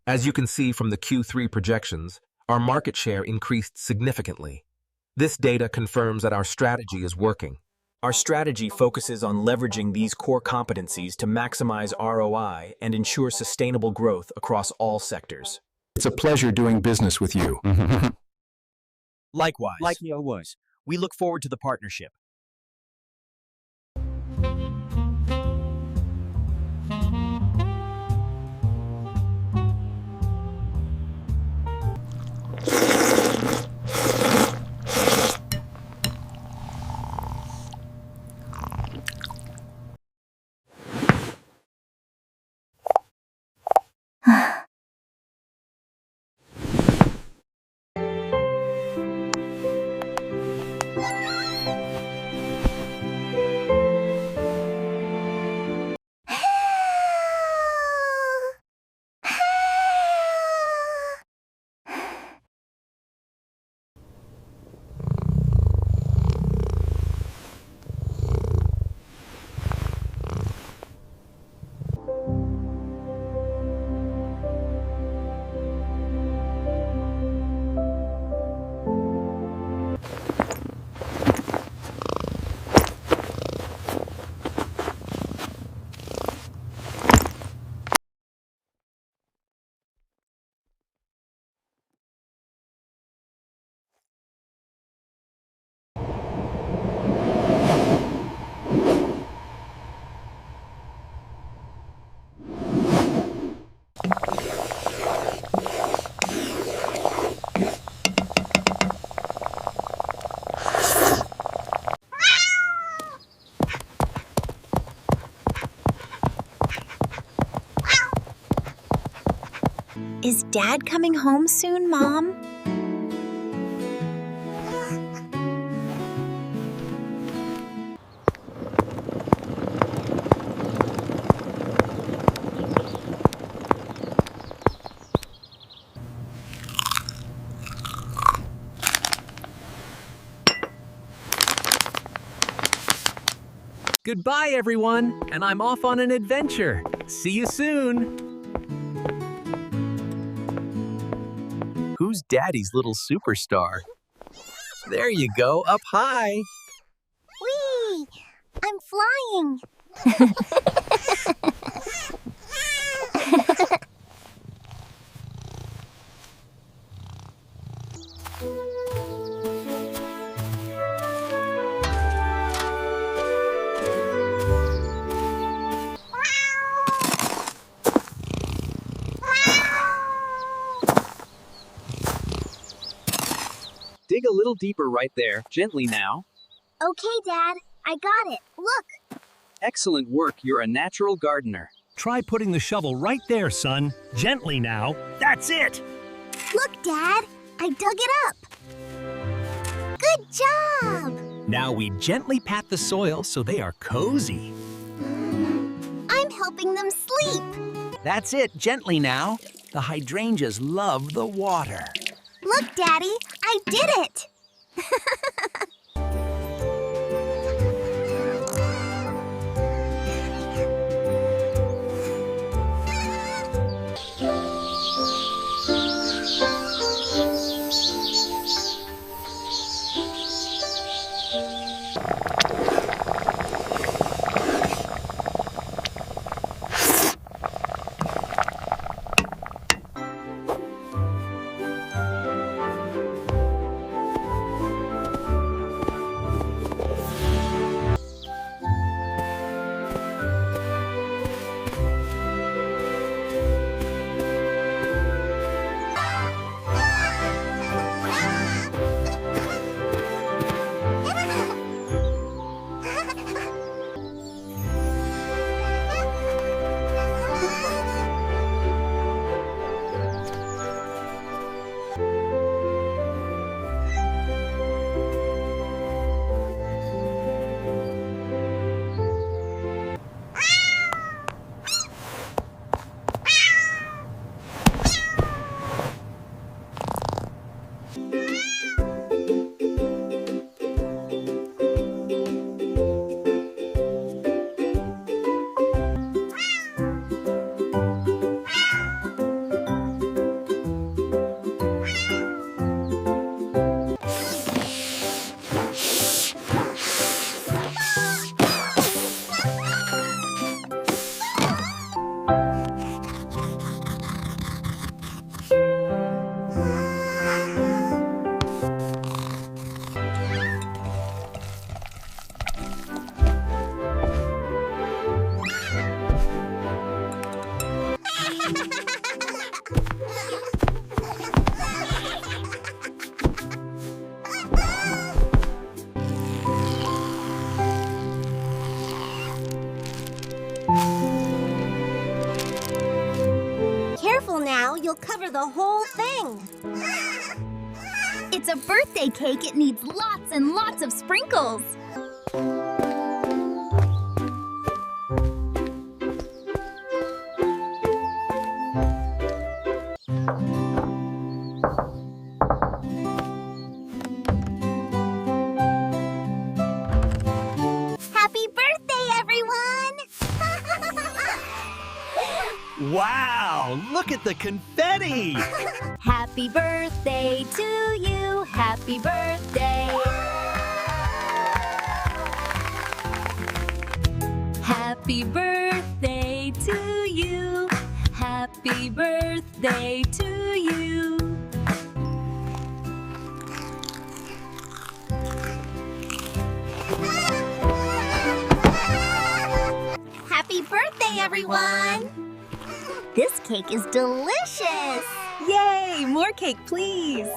As you can see from the Q3 projections, our market share increased significantly. This data confirms that our strategy is working. Our strategy focuses on leveraging these core competencies to maximize ROI and ensure sustainable growth across all sectors. It's a pleasure doing business with you. Likewise, we look forward to the partnership. Is Dad coming home soon, Mom? Goodbye, everyone, and I'm off on an adventure. See you soon. Who's Daddy's little superstar? There you go, up high. Whee! I'm flying. Dig a little deeper right there, gently now. Okay, Dad, I got it. Look. Excellent work, you're a natural gardener. Try putting the shovel right there, son. Gently now. That's it! Look, Dad, I dug it up. Good job. Now we gently pat the soil so they are cozy. I'm helping them sleep. That's it, gently now. The hydrangeas love the water. Look, Daddy, I did it. you'll cover the whole thing. It's a birthday cake. It needs lots and lots of sprinkles. Happy birthday, everyone! Wow, look at the confetti! Happy birthday to you. Happy birthday. Happy birthday to you. Happy birthday to you. Happy birthday, everyone! This cake is delicious! Yay! More cake, please!